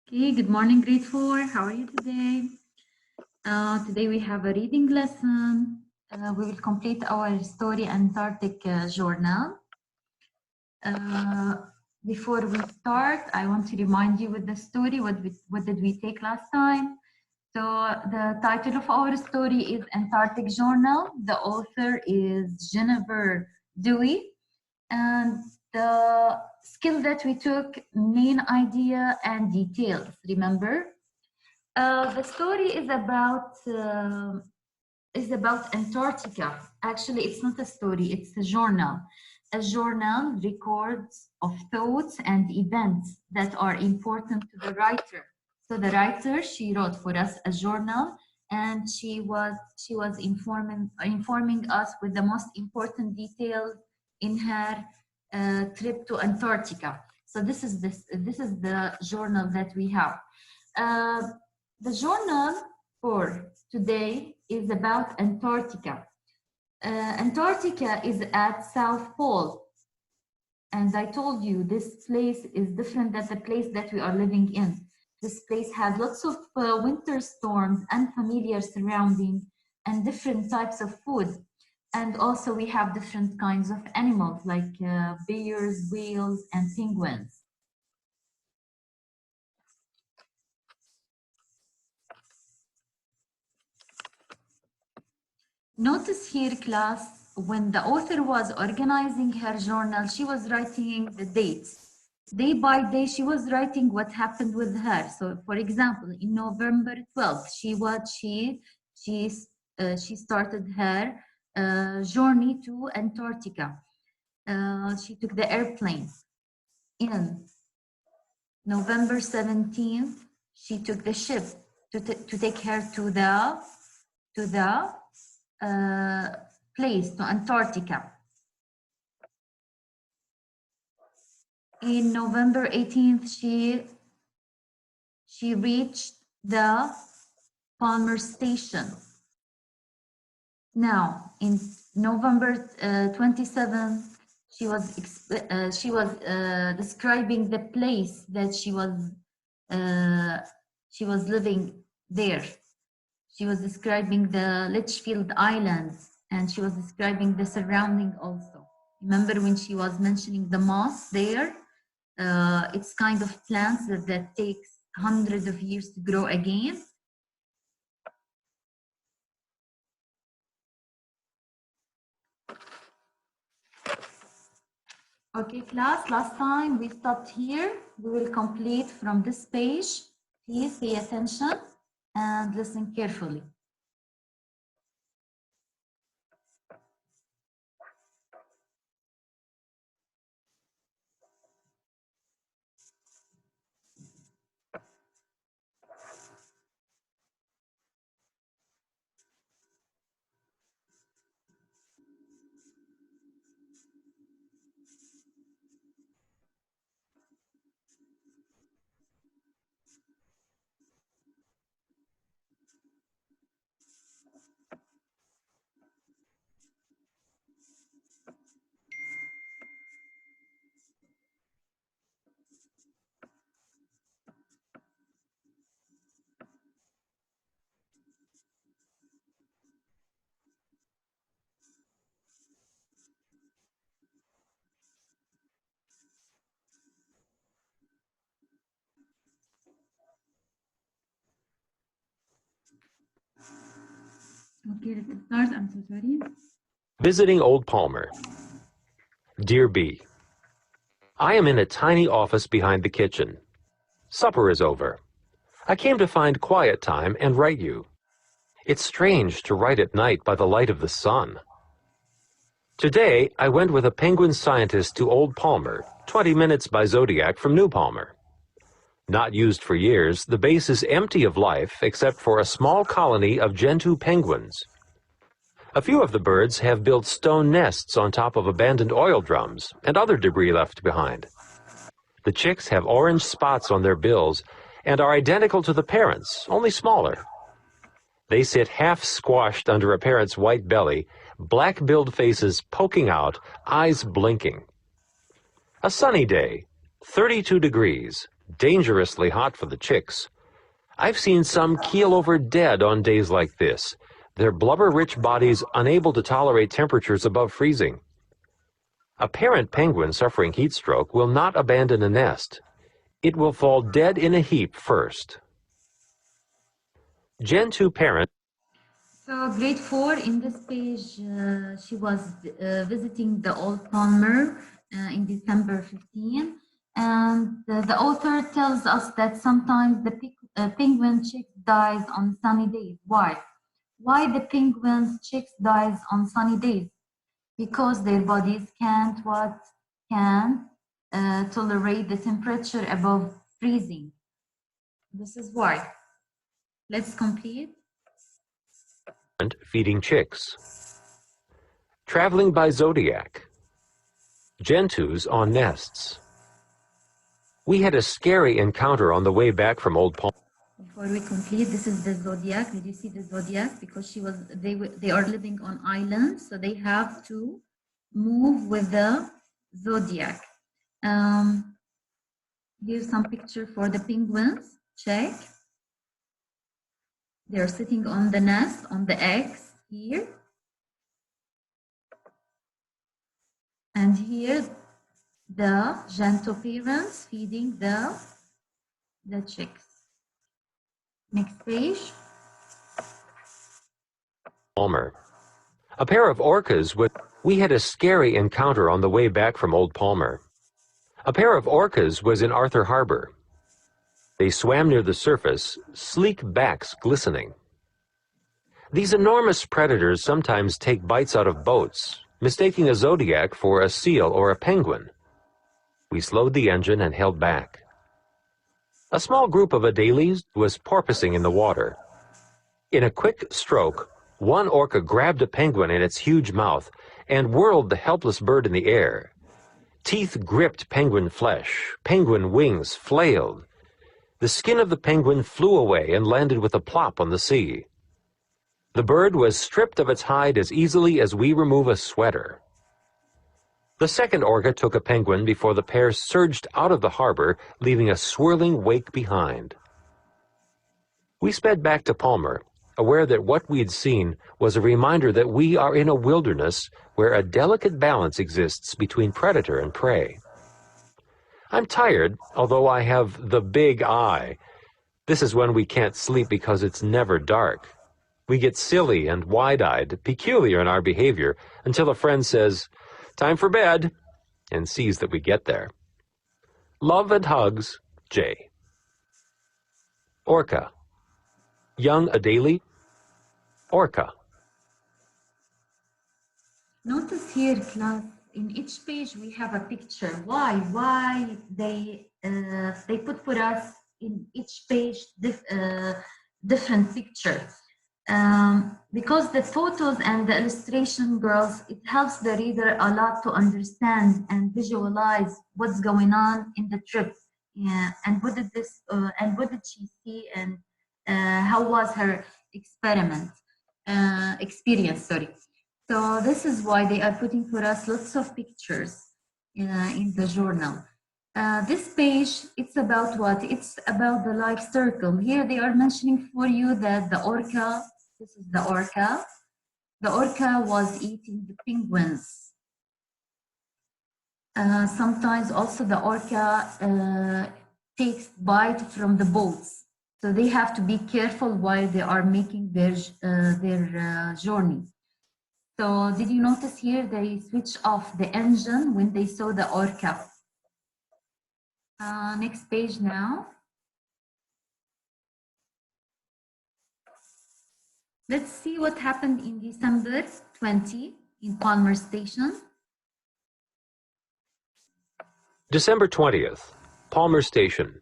Okay, good morning, grade 4. How are you today? Today we have a reading lesson. We will complete our story Antarctic journal. Before we start, I want to remind you with the story, what did we take last time? So the title of our story is Antarctic Journal. The author is Jennifer Dewey. And the skill that we took, main idea and details, remember? The story is about Antarctica. Actually, it's not a story, it's a journal. A journal records of thoughts and events that are important to the writer. So the writer, she wrote for us a journal, and she was informing us with the most important details in her trip to Antarctica. So this is the journal that we have. The journal for today is about Antarctica. Antarctica is at South Pole. And I told you this place is different than the place that we are living in. This place has lots of winter storms, unfamiliar surroundings, and different types of food. And also we have different kinds of animals like bears, whales, and penguins. Notice here, class, when the author was organizing her journal, she was writing the dates. Day by day, she was writing what happened with her. So, for example, in November 12th, she started her journey to Antarctica. She took the airplane. In November 17th, she took the ship to take her to the place, to Antarctica. In November 18th, she reached the Palmer Station. Now, in November 27th, she was describing the place that she was living there. She was describing the Litchfield Islands, and she was describing the surrounding also. Remember when she was mentioning the moss there? It's kind of plants that takes hundreds of years to grow again. Okay, class, last time we stopped here. We will complete from this page. Please pay attention and listen carefully. Okay, let's start. I'm so sorry. Visiting Old Palmer. Dear B, I am in a tiny office behind the kitchen. Supper is over. I came to find quiet time and write you. It's strange to write at night by the light of the sun. Today, I went with a penguin scientist to Old Palmer, 20 minutes by Zodiac from New Palmer. Not used for years, the base is empty of life except for a small colony of Gentoo penguins. A few of the birds have built stone nests on top of abandoned oil drums and other debris left behind. The chicks have orange spots on their bills and are identical to the parents, only smaller. They sit half squashed under a parent's white belly, black-billed faces poking out, eyes blinking. A sunny day, 32 degrees, dangerously hot for the chicks. I've seen some keel over dead on days like this, their blubber-rich bodies unable to tolerate temperatures above freezing. A parent penguin suffering heat stroke will not abandon a nest. It will fall dead in a heap first. Gen 2 parent. So grade 4, in this page, she was visiting the old Palmer in December 15. And the author tells us that sometimes the penguin chick dies on sunny days. Why? Why the penguin's chicks dies on sunny days? Because their bodies can't tolerate the temperature above freezing. This is why. Let's complete. Feeding chicks. Traveling by zodiac. Gen 2s on nests. We had a scary encounter on the way back from Old Palm. Before we complete, this is the zodiac. Did you see the zodiac? Because they are living on islands, so they have to move with the zodiac. Here's some picture for the penguins. Check. They're sitting on the nest, on the eggs here. And here, the gentle parents feeding the chicks. Next page. Palmer. A pair of orcas we had a scary encounter on the way back from Old Palmer. A pair of orcas was in Arthur Harbor. They swam near the surface, sleek backs glistening. These enormous predators sometimes take bites out of boats, mistaking a zodiac for a seal or a penguin. We slowed the engine and held back. A small group of adelies was porpoising in the water. In a quick stroke, one orca grabbed a penguin in its huge mouth and whirled the helpless bird in the air. Teeth gripped penguin flesh, penguin wings flailed. The skin of the penguin flew away and landed with a plop on the sea. The bird was stripped of its hide as easily as we remove a sweater. The second orca took a penguin before the pair surged out of the harbor, leaving a swirling wake behind. We sped back to Palmer, aware that what we'd seen was a reminder that we are in a wilderness where a delicate balance exists between predator and prey. I'm tired, although I have the big eye. This is when we can't sleep because it's never dark. We get silly and wide-eyed, peculiar in our behavior, until a friend says, "Time for bed," and sees that we get there. Love and hugs, Jay. Orca. Young Adelie. Orca. Notice here, class, in each page we have a picture. Why they put for us in each page different picture. Because the photos and the illustration, girls, it helps the reader a lot to understand and visualize what's going on in the trip. Yeah, and what did she see, and how was her experience, sorry. So this is why they are putting for us lots of pictures in the journal. This page, it's about what? It's about the life circle. Here they are mentioning for you that the orca, this is the orca. The orca was eating the penguins. Sometimes also the orca takes bite from the boats. So they have to be careful while they are making their journey. So did you notice here they switch off the engine when they saw the orca? Next page now. Let's see what happened in December 20 in Palmer Station. December 20th, Palmer Station.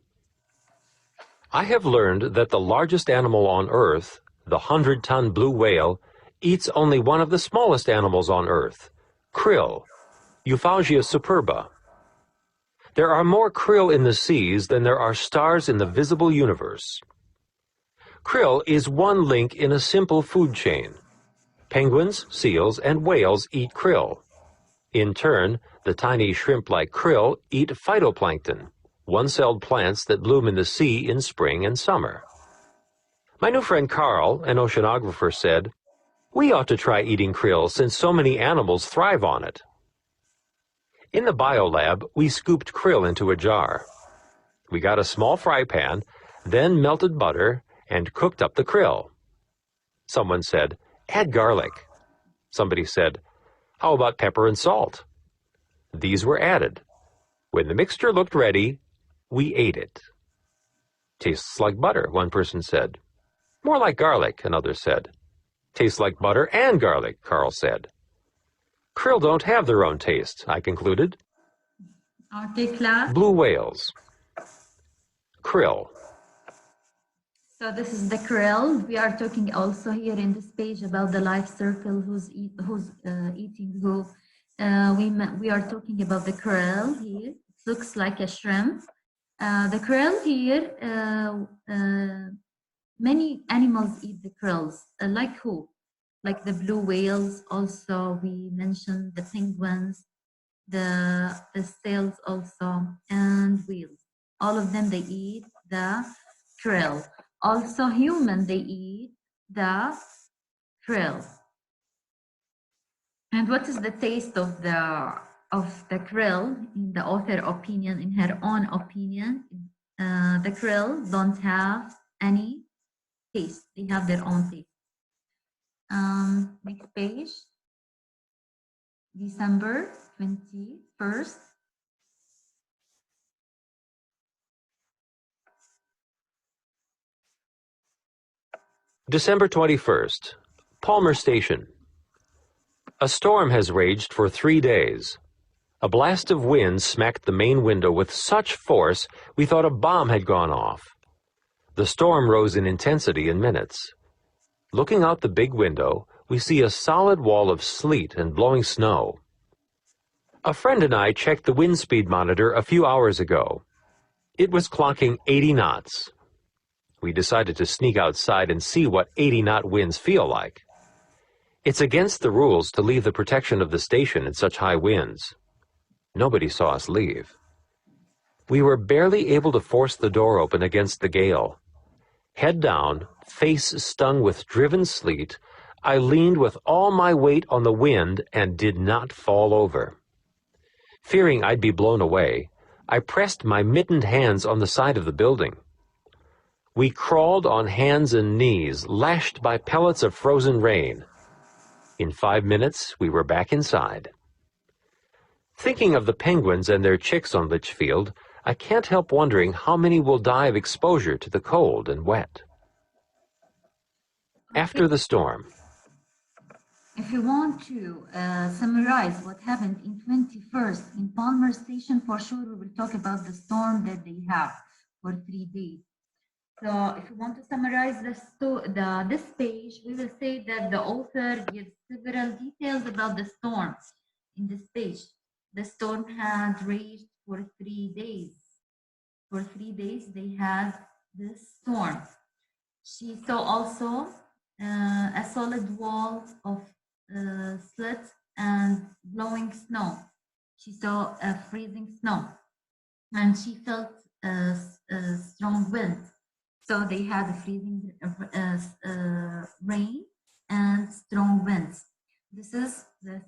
I have learned that the largest animal on Earth, the 100-ton blue whale, eats only one of the smallest animals on Earth, krill, Euphausia superba. There are more krill in the seas than there are stars in the visible universe. Krill is one link in a simple food chain. Penguins, seals, and whales eat krill. In turn, the tiny shrimp-like krill eat phytoplankton. one-celled plants that bloom in the sea in spring and summer. My new friend Carl, an oceanographer, said, "We ought to try eating krill since so many animals thrive on it." In the biolab, we scooped krill into a jar. We got a small fry pan, then melted butter and cooked up the krill. Someone said, "Add garlic." Somebody said, "How about pepper and salt?" These were added. When the mixture looked ready, we ate it. "Tastes like butter," one person said. "More like garlic," another said. "Tastes like butter and garlic," Carl said. Krill don't have their own taste, I concluded. Okay, class. Blue whales. Krill. So this is the krill. We are talking also here in this page about the life circle, who's eating who. We are talking about the krill here. It looks like a shrimp. The krill here, many animals eat the krills. Like who? Like the blue whales. Also, we mentioned the penguins, the seals also, and whales. All of them, they eat the krill. Also, human, they eat the krill. And what is the taste of the krill? In the author opinion, in her own opinion, the krill don't have any taste. They have their own taste. Next page. December 21st. December 21st. Palmer Station. A storm has raged for 3 days. A blast of wind smacked the main window with such force we thought a bomb had gone off. The storm rose in intensity in minutes. Looking out the big window, we see a solid wall of sleet and blowing snow. A friend and I checked the wind speed monitor a few hours ago. It was clocking 80 knots. We decided to sneak outside and see what 80-knot winds feel like. It's against the rules to leave the protection of the station in such high winds. Nobody saw us leave. We were barely able to force the door open against the gale. Head down, face stung with driven sleet, I leaned with all my weight on the wind and did not fall over. Fearing I'd be blown away, I pressed my mittened hands on the side of the building. We crawled on hands and knees, lashed by pellets of frozen rain. In 5 minutes, we were back inside. Thinking of the penguins and their chicks on Litchfield, I can't help wondering how many will die of exposure to the cold and wet. After the storm. If you want to summarize what happened in 21st in Palmer Station, for sure we will talk about the storm that they have for 3 days. So if you want to summarize this page, we will say that the author gives several details about the storm in this page. The storm had raged for 3 days. For 3 days, they had this storm. She saw also a solid wall of slits and blowing snow. She saw a freezing snow, and she felt a strong wind. So they had a freezing rain and strong winds. This is the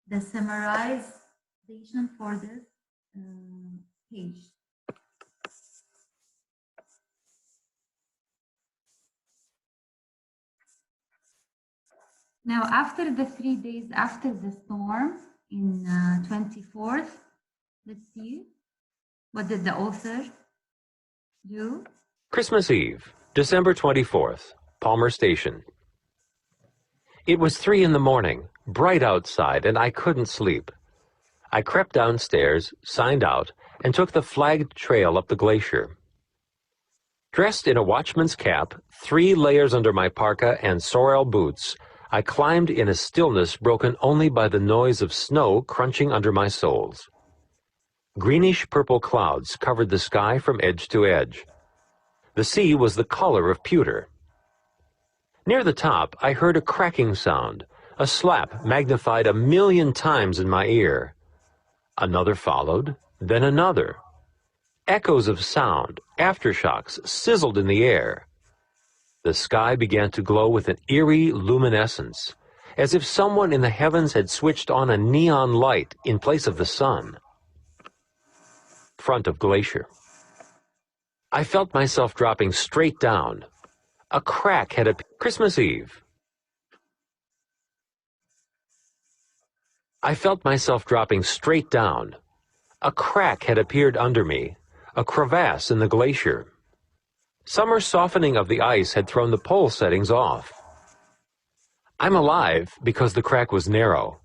the summarization for this page. Now, after the 3 days after the storm in 24th, let's see, what did the author do? Christmas Eve, December 24th, Palmer Station. It was 3 in the morning, bright outside, and I couldn't sleep. I crept downstairs, signed out, and took the flagged trail up the glacier. Dressed in a watchman's cap, 3 layers under my parka, and sorrel boots, I climbed in a stillness broken only by the noise of snow crunching under my soles. Greenish-purple clouds covered the sky from edge to edge. The sea was the color of pewter. Near the top, I heard a cracking sound, a slap magnified 1,000,000 times in my ear. Another followed, then another. Echoes of sound, aftershocks, sizzled in the air. The sky began to glow with an eerie luminescence, as if someone in the heavens had switched on a neon light in place of the sun. Front of glacier. I felt myself dropping straight down. A crack had appeared. Christmas Eve. I felt myself dropping straight down. A crack had appeared under me, a crevasse in the glacier. Summer softening of the ice had thrown the pole settings off. I'm alive because the crack was narrow.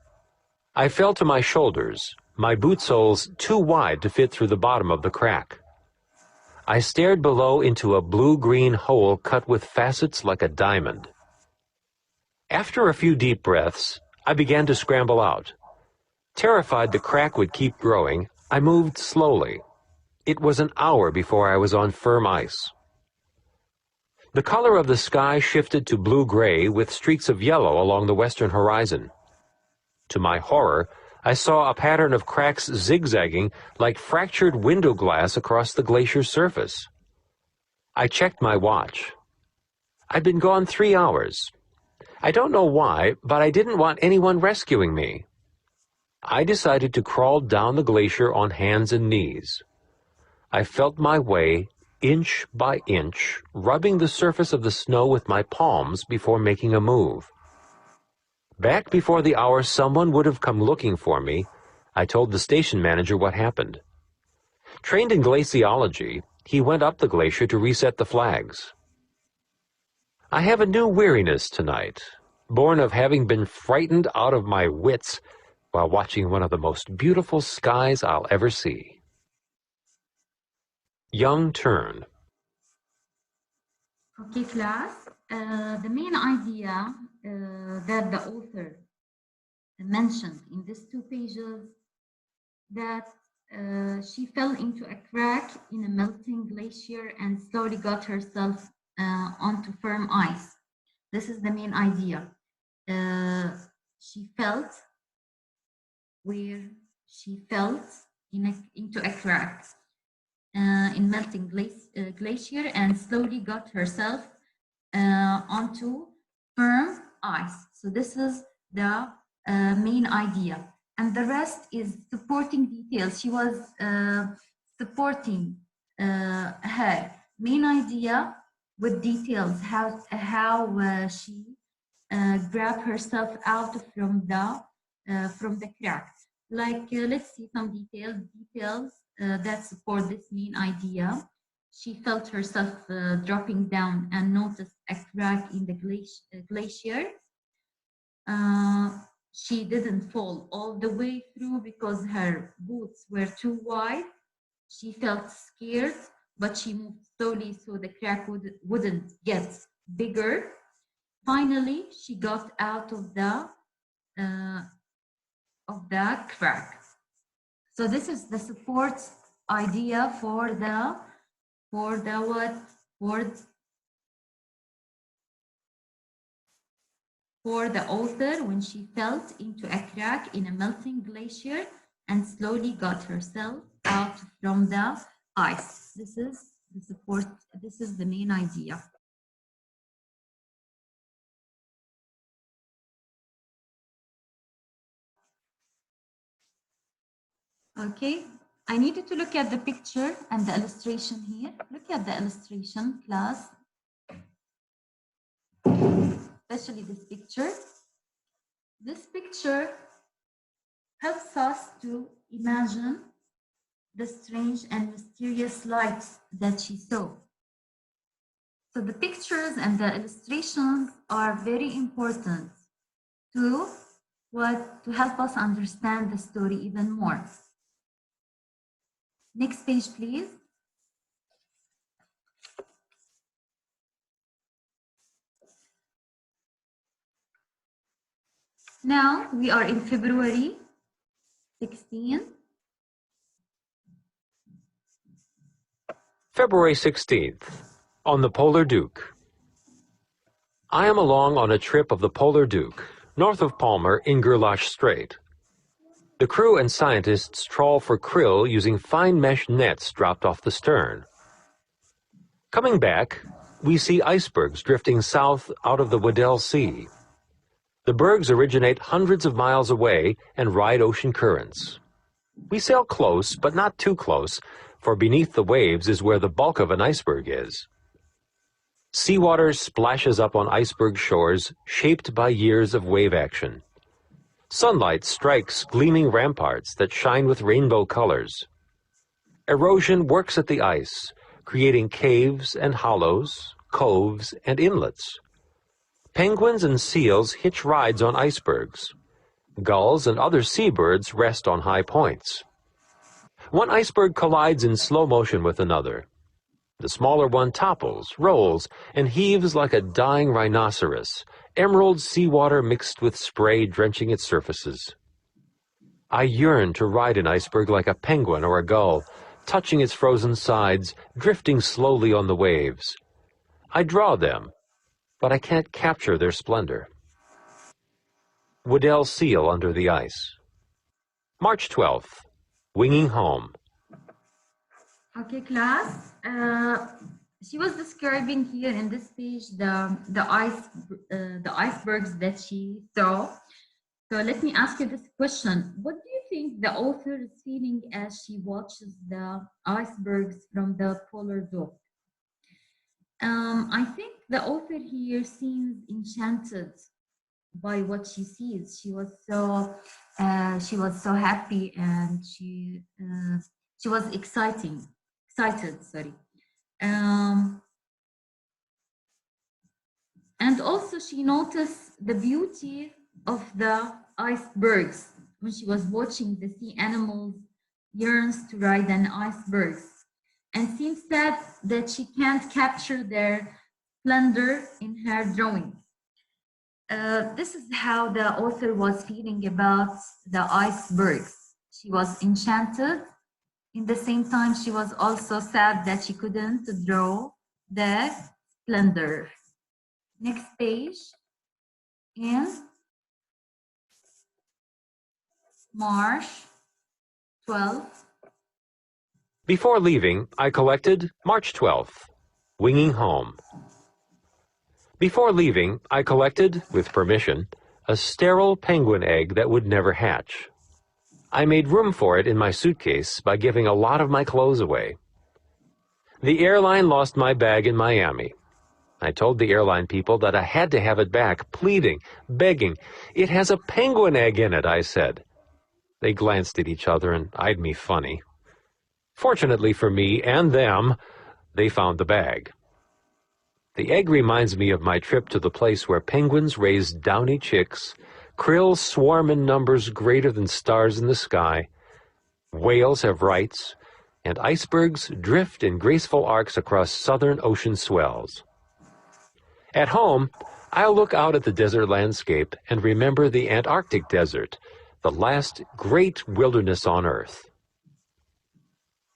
I fell to my shoulders, my boot soles too wide to fit through the bottom of the crack. I stared below into a blue-green hole cut with facets like a diamond. After a few deep breaths, I began to scramble out. Terrified the crack would keep growing, I moved slowly. It was an hour before I was on firm ice. The color of the sky shifted to blue-gray with streaks of yellow along the western horizon. To my horror, I saw a pattern of cracks zigzagging like fractured window glass across the glacier's surface. I checked my watch. I'd been gone 3 hours. I don't know why, but I didn't want anyone rescuing me. I decided to crawl down the glacier on hands and knees. I felt my way, inch by inch, rubbing the surface of the snow with my palms before making a move. Back before the hour someone would have come looking for me, I told the station manager what happened. Trained in glaciology, he went up the glacier to reset the flags. I have a new weariness tonight, born of having been frightened out of my wits while watching one of the most beautiful skies I'll ever see. Young turn. Okay, class. The main idea that the author mentioned in these 2 pages, that she fell into a crack in a melting glacier and slowly got herself onto firm ice. This is the main idea. She felt where she felt into a crack in melting glacier and slowly got herself onto firm ice. So this is the main idea. And the rest is supporting details. She was supporting her main idea with details, how she grabbed herself out from the crack. Like, let's see some details that support this main idea. She felt herself dropping down and noticed a crack in the glacier. She didn't fall all the way through because her boots were too wide. She felt scared, but she moved slowly so the crack wouldn't get bigger. Finally, she got out of the crack. So this is the support idea for the author when she fell into a crack in a melting glacier and slowly got herself out from the ice. This is the support. This is the main idea. Okay, I needed to look at the picture and the illustration here. Look at the illustration, class. Especially this picture. This picture helps us to imagine the strange and mysterious lights that she saw. So the pictures and the illustrations are very important to help us understand the story even more. Next page, please. Now we are in February 16. February 16th, on the Polar Duke. I am along on a trip of the Polar Duke, north of Palmer in Gerlache Strait. The crew and scientists trawl for krill using fine mesh nets dropped off the stern. Coming back, we see icebergs drifting south out of the Weddell Sea. The bergs originate hundreds of miles away and ride ocean currents. We sail close, but not too close, for beneath the waves is where the bulk of an iceberg is. Seawater splashes up on iceberg shores shaped by years of wave action. Sunlight strikes gleaming ramparts that shine with rainbow colors. Erosion works at the ice, creating caves and hollows, coves and inlets. Penguins and seals hitch rides on icebergs. Gulls and other seabirds rest on high points. One iceberg collides in slow motion with another. The smaller one topples, rolls, and heaves like a dying rhinoceros, emerald seawater mixed with spray drenching its surfaces. I yearn to ride an iceberg like a penguin or a gull, touching its frozen sides, drifting slowly on the waves. I draw them, but I can't capture their splendor. Weddell seal under the ice. March 12th, winging home. Okay, class. She was describing here in this page the icebergs that she saw. So let me ask you this question: what do you think the author is feeling as she watches the icebergs from the polar zone? I think the author here seems enchanted by what she sees. She was so happy, and she was excited. Sorry. And also she noticed the beauty of the icebergs when she was watching the sea animals yearns to ride an iceberg, and seems sad that she can't capture their splendor in her drawing. This is how the author was feeling about the icebergs. She was enchanted. In the same time, she was also sad that she couldn't draw the splendor. Next page. In March 12th. Before leaving, I collected March 12th, winging home. Before leaving, I collected, with permission, a sterile penguin egg that would never hatch. I made room for it in my suitcase by giving a lot of my clothes away. The airline lost my bag in Miami. I told the airline people that I had to have it back, pleading, begging. "It has a penguin egg in it," I said. They glanced at each other and eyed me funny. Fortunately for me and them, they found the bag. The egg reminds me of my trip to the place where penguins raise downy chicks, krill swarm in numbers greater than stars in the sky, whales have rights, and icebergs drift in graceful arcs across southern ocean swells. At home, I'll look out at the desert landscape and remember the Antarctic desert, the last great wilderness on Earth.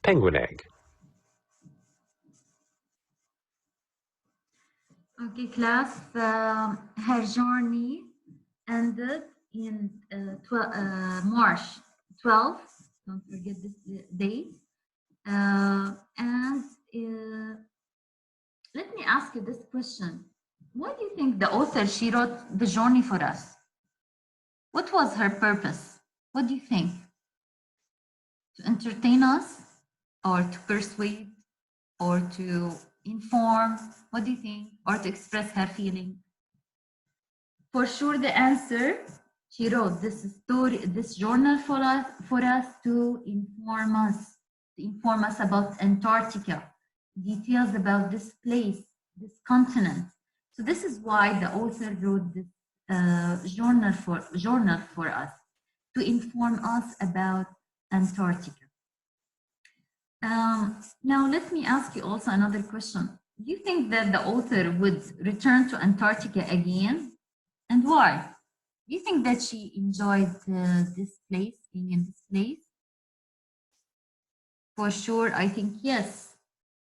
Penguin egg. Okay, class. Her journey ended in March 12th. Don't forget this date. And let me ask you this question. Why do you think the author, she wrote the journey for us? What was her purpose? What do you think? To entertain us, or to persuade, or to inform? What do you think? Or to express her feeling? For sure, the answer, she wrote this story, this journal for us to inform us about Antarctica, details about this place, this continent. So this is why the author wrote this journal for us, to inform us about Antarctica. Now let me ask you also another question. Do you think that the author would return to Antarctica again, and why? Do you think that she enjoyed this place, being in this place? For sure, I think yes,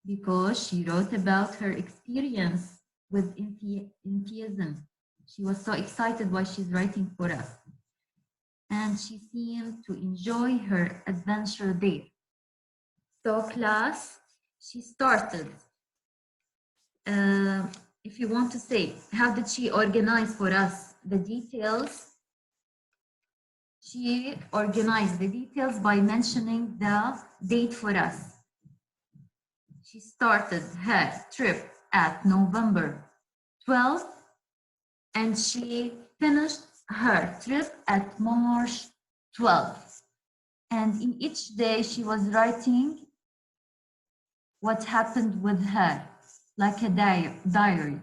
because she wrote about her experience with enthusiasm. She was so excited while she's writing for us. and she seemed to enjoy her adventure there. So class, she started. If you want to say, how did she organize for us the details? She organized the details by mentioning the date for us. She started her trip at November 12th, and she finished her trip at March 12th. And in each day, she was writing what happened with her, like a diary.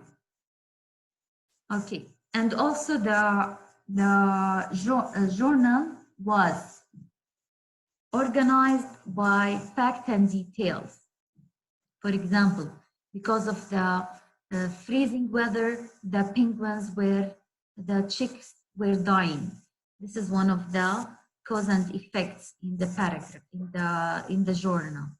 Okay, and also the journal was organized by fact and details. For example, because of the freezing weather, the chicks were dying. This is one of the cause and effects in the paragraph, in the journal.